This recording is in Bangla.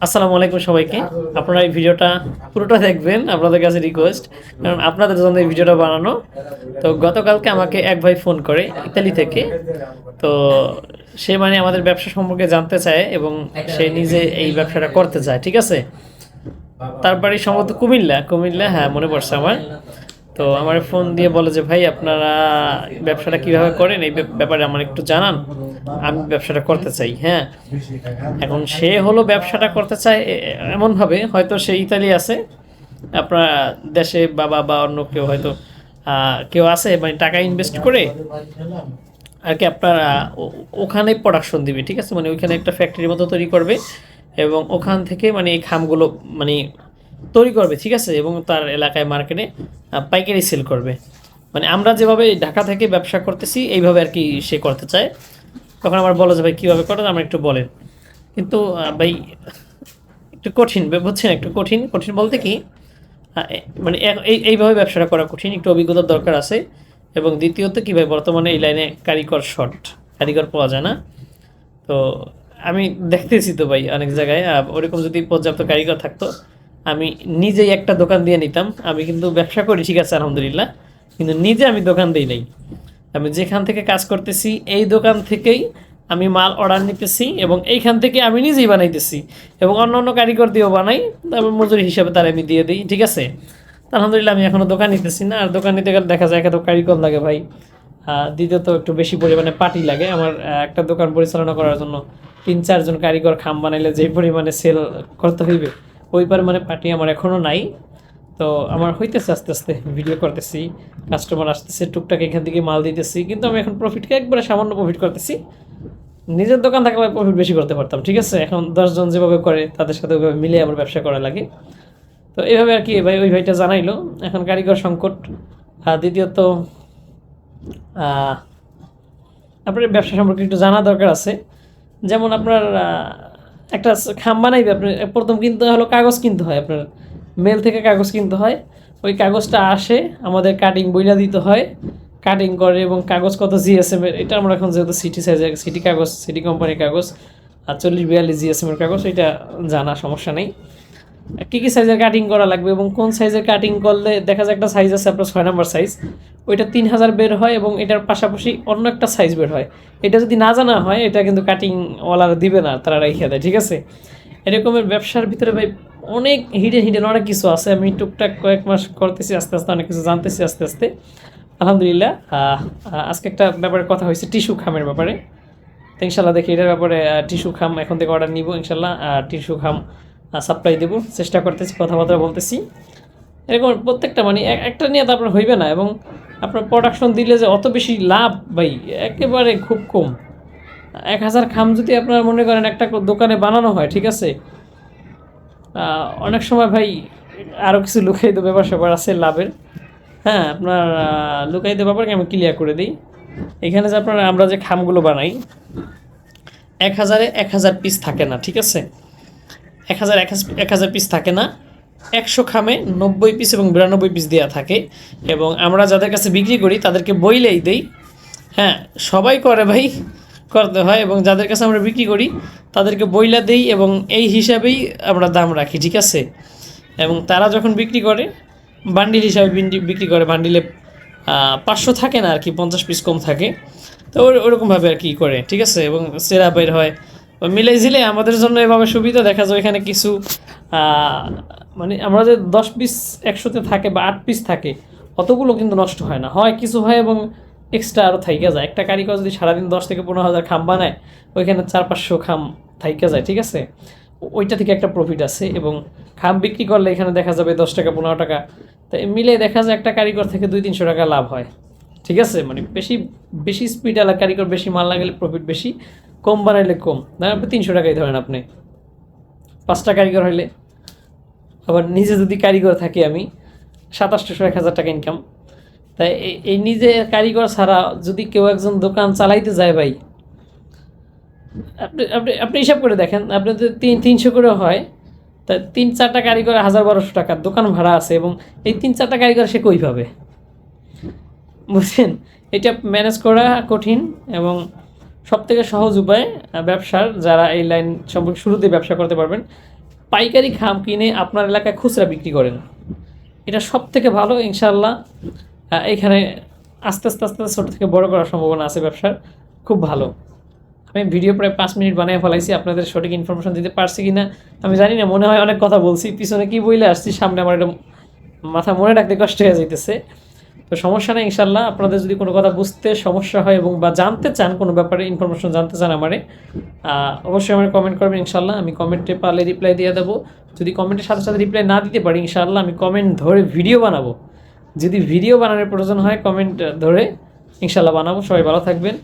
আসসালামু আলাইকুম সবাইকে। আপনারা এই ভিডিওটা পুরোটা দেখবেন, আপনাদের কাছে রিকোয়েস্ট, কারণ আপনাদের জন্য এই ভিডিওটা বানানো। তো গতকালকে আমাকে এক ভাই ফোন করে ইতালি থেকে। তো সে মানে আমাদের ব্যবসা সম্পর্কে জানতে চায় এবং সে নিজে এই ব্যবসাটা করতে চায়, ঠিক আছে। তার বাড়ি সম্ভবত কুমিল্লা, কুমিল্লা, হ্যাঁ মনে পড়ছে আমার। তো আমার ফোন দিয়ে বলে যে ভাই আপনারা ব্যবসাটা কিভাবে করেন এই ব্যাপারে আমার একটু জানান, আমি ব্যবসাটা করতে চাই। হ্যাঁ, এখন সে হলো ব্যবসাটা করতে চায় এমনভাবে, হয়তো সে ইতালি আছে, আপনার দেশে বাবা বা অন্য কেউ হয়তো কেউ আছে মানে টাকা ইনভেস্ট করে আর কি আপনার ওখানে প্রোডাকশন দিবে, ঠিক আছে, মানে ওইখানে একটা ফ্যাক্টরির মতো তৈরি করবে এবং ওখান থেকে মানে এই খামগুলো মানে তৈরি করবে, ঠিক আছে, এবং তার এলাকায় মার্কেটে পাইকারি সেল করবে। মানে আমরা যেভাবে ঢাকা থেকে ব্যবসা করতেছি এইভাবে আর কি সে করতে চায়। তখন আমার বলো যে ভাই কীভাবে করেন আমার একটু বলেন। কিন্তু ভাই একটু কঠিন, বুঝছেন, একটু কঠিন। কঠিন বলতে কি, মানে এইভাবে ব্যবসাটা করা কঠিন, একটু অভিজ্ঞতার দরকার আছে। এবং দ্বিতীয়ত কী ভাই, বর্তমানে এই লাইনে কারিগর শর্ট, কারিগর পাওয়া যায় না। তো আমি দেখতেছি তো ভাই অনেক জায়গায় ওরকম যদি পর্যাপ্ত কারিগর থাকতো আমি নিজেই একটা দোকান দিয়ে নিতাম। আমি কিন্তু ব্যবসা করি, ঠিক আছে, আলহামদুলিল্লাহ, কিন্তু নিজে আমি দোকান দিই নাই। আমি যেখান থেকে কাজ করতেছি এই দোকান থেকেই আমি মাল অর্ডার নিতেছি এবং এইখান থেকে আমি নিজেই বানাইতেছি এবং অন্য অন্য কারিগর দিয়েও বানাই, তারপর মজুরি হিসাবে তার আমি দিয়ে দিই, ঠিক আছে। আলহামদুলিল্লাহ আমি এখনও দোকান নিতেছি না, আর দোকান নিতে গেলে দেখা যায় এত কারিগর লাগে ভাই। দ্বিতীয়ত একটু বেশি পরিমাণে পার্টি লাগে আমার। একটা দোকান পরিচালনা করার জন্য 3-4 জন কারিগর খাম বানাইলে যে পরিমাণে সেল করতে হইবে ওই পরিমাণে পার্টি আমার এখনও নাই। তো আমার হইতেছে আস্তে আস্তে, ভিডিও করতেছি, কাস্টমার আসতেছে, টুকটাক এখান থেকে মাল দিতেছি, কিন্তু আমি এখন প্রফিটকে একবারে সামান্য প্রফিট করতেছি। নিজের দোকান থাকলে প্রফিট বেশি করতে পারতাম, ঠিক আছে। এখন 10 জন যেভাবে করে তাদের সাথে ওইভাবে মিলে আমার ব্যবসা করা লাগে। তো এইভাবে আর কি ভাই, ওই ভাইটা জানাইলো এখন কারিগর সংকট। আর দ্বিতীয়ত আপনার ব্যবসা সম্পর্কে একটু জানা দরকার আছে। যেমন আপনার একটা খাম বানাইবে, আপনি প্রথম কিনতে হলো কাগজ কিনতে হয়, আপনার মেল থেকে কাগজ কিনতে হয়। ওই কাগজটা আসে, আমাদের কাটিং বইলা দিতে হয়, কাটিং করে এবং কাগজ কত জিএসএমের, এটা আমরা এখন যেহেতু সিটি সাইজের, সিটি কাগজ, সিটি কোম্পানির কাগজ, আর 40-42 জিএসএমের কাগজ, এটা জানা সমস্যা নেই। কী কী সাইজের কাটিং করা লাগবে এবং কোন সাইজের কাটিং করলে দেখা যায় একটা সাইজ আছে আপনার 6 নম্বর সাইজ, ওইটা 3000 বের হয় এবং এটার পাশাপাশি অন্য একটা সাইজ বের হয়। এটা যদি না জানা হয় এটা কিন্তু কাটিংওয়ালারা দিবে না, তারা রেখে দেয়, ঠিক আছে। এরকমের ব্যবসার ভিতরে ভাই অনেক হিডেন অনেক কিছু আছে। আমি টুকটাক কয়েক মাস করতেছি, আস্তে আস্তে অনেক কিছু জানতেছি আস্তে আস্তে, আলহামদুলিল্লাহ। আজকে একটা ব্যাপারে কথা হয়েছে টিস্যু খামের ব্যাপারে। তো ইনশাল্লাহ দেখি এটার ব্যাপারে টিস্যু খাম এখন থেকে অর্ডার নিব ইনশাল্লাহ। টিস্যু খাম সাপ্লাই দেবো, চেষ্টা করতেছি, কথাবার্তা বলতেছি। এরকম প্রত্যেকটা মানে একটা নিয়ে তো আপনার হইবে না, এবং আপনার প্রোডাকশন দিলে যে অত বেশি লাভ ভাই একেবারে খুব কম। 1000 খাম যদি আপনার মনে করেন একটা দোকানে বানানো হয়, ঠিক আছে, অনেক সময় ভাই আরও কিছু লুকাইতে ব্যাপার স্যাপার আছে লাভের। হ্যাঁ, আপনার লুকাইতে ব্যাপারকে আমি ক্লিয়ার করে দিই। এখানে যে আপনার আমরা যে খামগুলো বানাই 1000-এ 1000 পিস থাকে না, ঠিক আছে, 1000 পিস থাকে না, 100 খামে 90 পিস এবং 92 পিস দেওয়া থাকে। এবং আমরা যাদের কাছে বিক্রি করি তাদেরকে বইলেই দেই। হ্যাঁ, সবাই করে ভাই, করতে হয়, এবং যাদের কাছে আমরা বিক্রি করি তাদেরকে বইলা দেই এবং এই হিসাবেই আমরা দাম রাখি, ঠিক আছে। এবং তারা যখন বিক্রি করে বান্ডিল হিসাবে বিক্রি করে, বান্ডিলে 500 থাকে না আর কি, 50 পিস কম থাকে। তো ওরকমভাবে আর কি করে, ঠিক আছে, এবং সেরা বের হয় মিলাই ঝিলে আমাদের জন্য এভাবে সুবিধা। দেখা যায় এখানে কিছু মানে আমরা যে 10 পিস 100-তে থাকে বা 8 পিস থাকে অতগুলো কিন্তু নষ্ট হয় না, হয় কিছু হয় এবং এক্সট্রা আরও থাইকা যায়। একটা কারিগর যদি সারাদিন 10 থেকে 15 হাজার খাম বানায় ওইখানে 400-500 খাম থাইকা যায়, ঠিক আছে। ওইটা থেকে একটা প্রফিট আছে এবং খাম বিক্রি করলে এখানে দেখা যাবে 10 টাকা 15 টাকা, তাই মিলে দেখা যায় একটা কারিগর থেকে 200-300 টাকা লাভ হয়, ঠিক আছে। মানে বেশি বেশি স্পিড আলা কারিগর, বেশি মাল লাগালে প্রফিট বেশি, কম বানাইলে কম। না, আপনি 300 টাকাই ধরেন, আপনি 5টা কারিগর হইলে, আবার নিজে যদি কারিগর থাকি আমি 700-1000 টাকা ইনকাম। তাই এই নিজে কারিগর ছাড়া যদি কেউ একজন দোকান চালাইতে যায় ভাই, আপনি আপনি আপনি হিসাব করে দেখেন, আপনি যদি 300 করে হয় তা 3-4টা কারিগর 1000-1200 টাকার দোকান ভাড়া আছে, এবং এই 3-4টা কারিগর সে কই পাবে, বুঝছেন। এটা ম্যানেজ করা কঠিন এবং সবথেকে সহজ উপায় ব্যবসার, যারা এই লাইন সম্পর্কে শুরুতে ব্যবসা করতে পারবেন পাইকারি খাম কিনে আপনার এলাকায় খুচরা বিক্রি করেন, এটা সব থেকে ভালো ইনশাল্লাহ। এখানে আস্তে আস্তে আস্তে আস্তে ছোটো থেকে বড় করার সম্ভাবনা আছে ব্যবসার, খুব ভালো। আমি ভিডিও প্রায় 5 মিনিট বানিয়ে ফেলাইছি, আপনাদের সঠিক ইনফরমেশন দিতে পারছি কি না আমি জানি না, মনে হয় অনেক কথা বলছি, পিছনে কি বইলে আসছি সামনে আমার এটা মাথা মনে রাখতে কষ্ট হয়ে যাইতেছে। তো সমস্যা নেই ইনশাল্লাহ, আপনাদের যদি কোনো কথা বুঝতে সমস্যা হয় এবং বা জানতে চান কোনো ব্যাপারে ইনফরমেশন জানতে চান আমারে, অবশ্যই আমার কমেন্ট করবেন ইনশাল্লাহ, আমি কমেন্টে পারলে রিপ্লাই দিয়ে দেবো। যদি কমেন্টের সাথে সাথে রিপ্লাই না দিতে পারি ইনশাল্লাহ আমি কমেন্ট ধরে ভিডিও বানাবো, যদি ভিডিও বানানোর প্রয়োজন হয় কমেন্ট ধরে ইনশাল্লাহ বানাবো। সবাই ভালো থাকবেন।